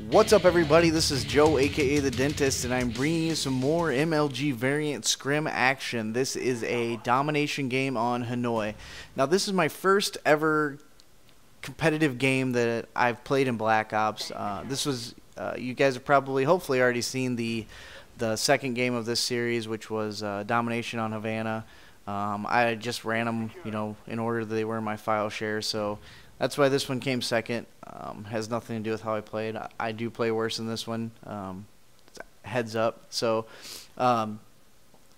What's up, everybody? This is Joe, aka the Dentist, and I'm bringing you some more MLG variant scrim action. This is a domination game on Hanoi. Now, this is my first ever competitive game that I've played in Black Ops. This was you guys have probably, hopefully, already seen the second game of this series, which was Domination on Havana. I just ran them, in order that they were in my file share, so that's why this one came second. Has nothing to do with how I played. I do play worse than this one. Heads up. So, I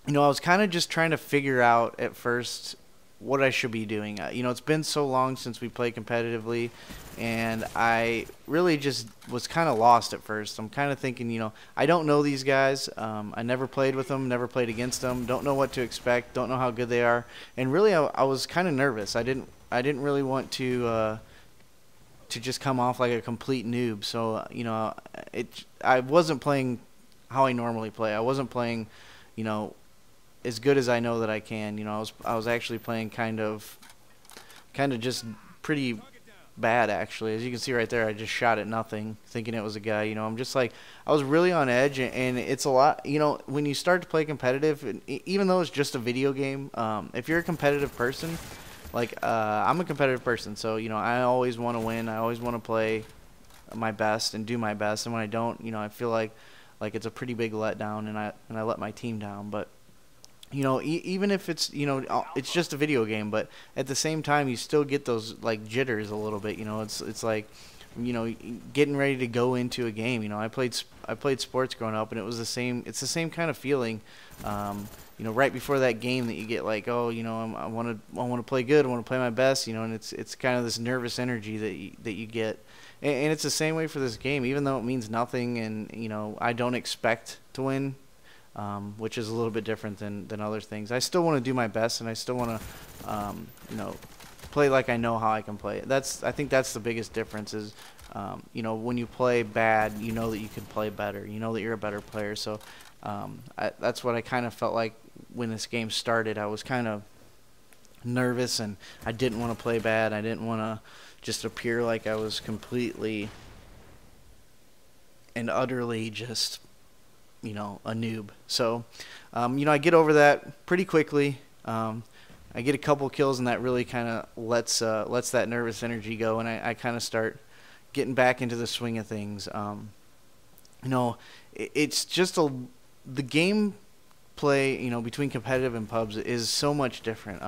was kind of just trying to figure out at first what I should be doing. It's been so long since we played competitively, and I really just was kind of lost at first. I'm kind of thinking, I don't know these guys. I never played with them, never played against them. Don't know what to expect. Don't know how good they are. And really, I was kind of nervous. I didn't really want to just come off like a complete noob. So, I wasn't playing how I normally play. I wasn't playing, as good as I know that I can. I was actually playing kind of just pretty bad, actually. As you can see right there, I just shot at nothing, thinking it was a guy. I'm just like, I was really on edge, and it's a lot. When you start to play competitive, even though it's just a video game, if you're a competitive person, I'm a competitive person, so I always want to win. I always want to play my best and do my best. And when I don't, I feel like it's a pretty big letdown, and I let my team down. But even if it's it's just a video game, but at the same time, you still get those jitters a little bit. It's like getting ready to go into a game. I played sports growing up, and it was the same. It's the same kind of feeling. Right before that game that you get I want to play good, I want to play my best, and it's kind of this nervous energy that you get, and it's the same way for this game, even though it means nothing, and I don't expect to win, which is a little bit different than other things. I still want to do my best, and I still want to play like I know how I can play. I think that's the biggest difference is when you play bad, you know that you can play better, you know that you're a better player. So that's what I kind of felt like when this game started. I was kind of nervous, and I didn't want to play bad. I didn't want to just appear like I was completely and utterly just, a noob. So, I get over that pretty quickly. I get a couple kills, and that really kind of lets that nervous energy go, and I kind of start getting back into the swing of things. It's just the game play, between competitive and pubs is so much different.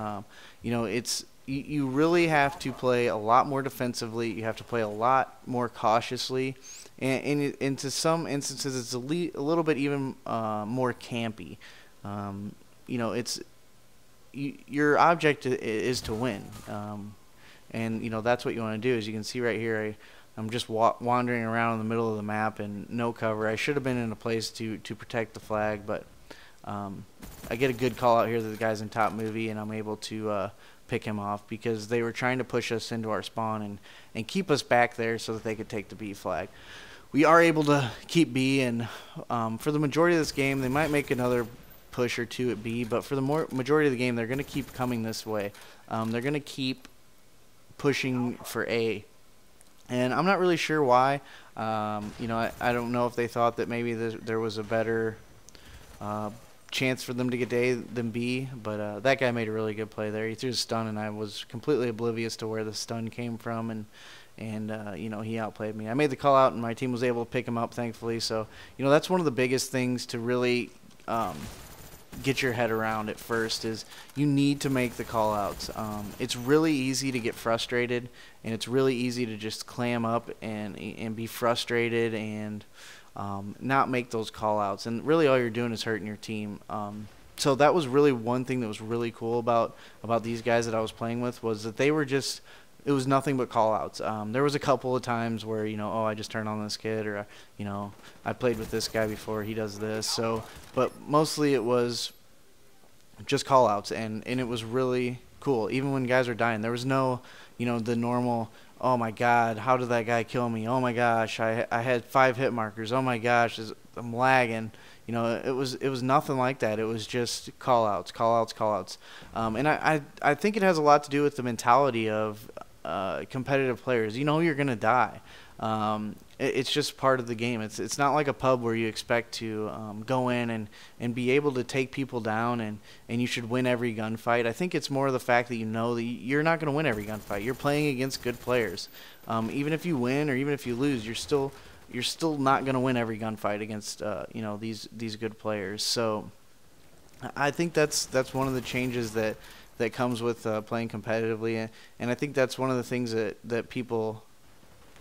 You really have to play a lot more defensively. You have to play a lot more cautiously, and to some instances, it's a little bit even more campy. Your object is to win, and that's what you want to do. As you can see right here, I'm just wandering around in the middle of the map and no cover. I should have been in a place to protect the flag, but I get a good call out here that the guy's in top movie, and I'm able to pick him off because they were trying to push us into our spawn and keep us back there so that they could take the B flag. We are able to keep B, and for the majority of this game, they might make another push or two at B, but for the majority of the game, they're going to keep coming this way. They're going to keep pushing for A. And I'm not really sure why. I don't know if they thought that maybe there was a better chance for them to get A than B, but that guy made a really good play there. He threw a stun, and I was completely oblivious to where the stun came from, and he outplayed me. I made the call out, and my team was able to pick him up, thankfully. So, that's one of the biggest things to really get your head around at first is you need to make the call outs. It's really easy to get frustrated, and it's really easy to just clam up and be frustrated and not make those call outs, and really all you're doing is hurting your team. So that was really one thing that was really cool about these guys that I was playing with, was that they were just, it was nothing but call outs. There was a couple of times where, I just turned on this kid, or, I played with this guy before, he does this. So, but mostly it was just call outs, and it was really cool. Even when guys were dying, there was no, the normal, oh my God, how did that guy kill me? Oh my gosh, I had 5 hit markers. Oh my gosh, I'm lagging. It was nothing like that. It was just call outs, call outs, call outs. And I think it has a lot to do with the mentality of competitive players. You know you're gonna die. It's just part of the game. It's not like a pub where you expect to go in and be able to take people down and you should win every gunfight. I think it's more the fact that you know that you're not going to win every gunfight. You're playing against good players. Even if you win or even if you lose, you're still not going to win every gunfight against you know, these good players. So I think that's one of the changes that comes with playing competitively, and I think that's one of the things that people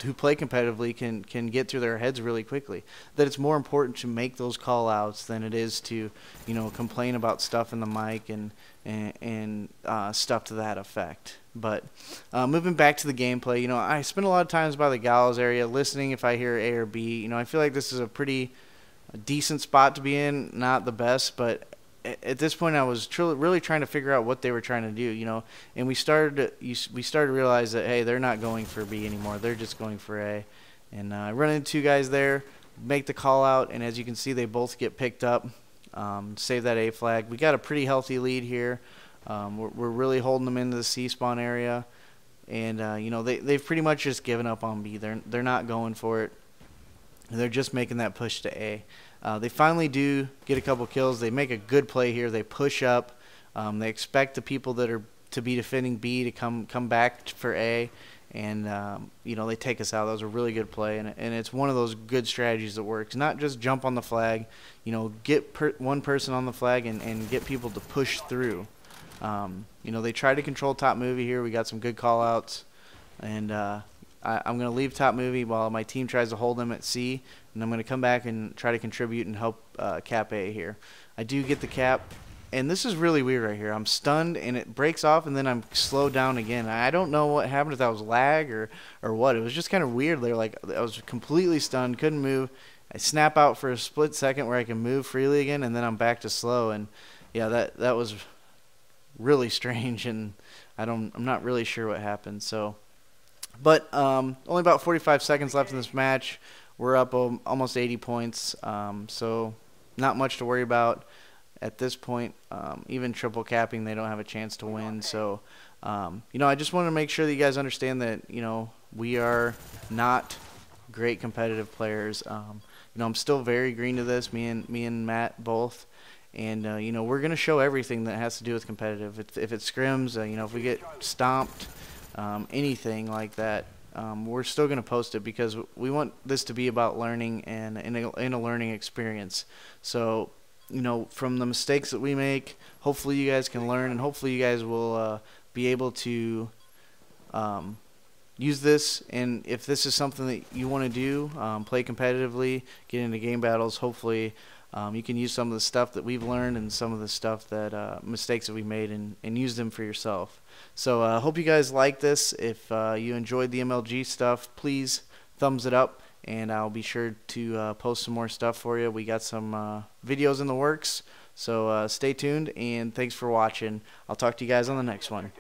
who play competitively can get through their heads really quickly. That it's more important to make those call outs than it is to, you know, complain about stuff in the mic and stuff to that effect. But moving back to the gameplay, you know, I spend a lot of times by the gallows area listening if I hear A or B. You know, I feel like this is a pretty decent spot to be in, not the best, but at this point I was really trying to figure out what they were trying to do, you know, and we started to realize that, hey, they're not going for B anymore, they're just going for A. And I run into two guys there, make the call out, and as you can see, they both get picked up. Save that A flag. We got a pretty healthy lead here. We're really holding them into the C spawn area, and you know, they've pretty much just given up on B. They're not going for it. They're just making that push to A. They finally do get a couple kills. They make a good play here. They push up. They expect the people that are to be defending B to come back for A, and you know, they take us out. That was a really good play, and it's one of those good strategies that works. Not just jump on the flag, you know, get one person on the flag and get people to push through. You know, they try to control top movie here. We got some good call outs, and I'm going to leave top movie while my team tries to hold them at C, and I'm going to come back and try to contribute and help cap A here. I do get the cap, and this is really weird right here. I'm stunned, and it breaks off, and then I'm slowed down again. I don't know what happened, if that was lag or what. It was just kind of weird. They're like, I was completely stunned, couldn't move. I snap out for a split second where I can move freely again, and then I'm back to slow. And yeah, that was really strange, and I'm not really sure what happened. So. But only about 45 seconds left in this match. We're up almost 80 points, so not much to worry about at this point. Even triple capping, they don't have a chance to win. So, you know, I just want to make sure that you guys understand that, you know, we are not great competitive players. You know, I'm still very green to this, me and Matt both. And, you know, we're going to show everything that has to do with competitive. If it scrims, you know, if we get stomped, anything like that, we're still going to post it because we want this to be about learning and in a learning experience. So, you know, from the mistakes that we make, hopefully you guys can learn, and hopefully you guys will be able to use this. And if this is something that you want to do, play competitively, get into game battles, hopefully you can use some of the stuff that we've learned and some of the stuff that mistakes that we made and use them for yourself. So I hope you guys like this. If you enjoyed the MLG stuff, please thumbs it up, and I'll be sure to post some more stuff for you. We got some videos in the works, so stay tuned, and thanks for watching. I'll talk to you guys on the next one.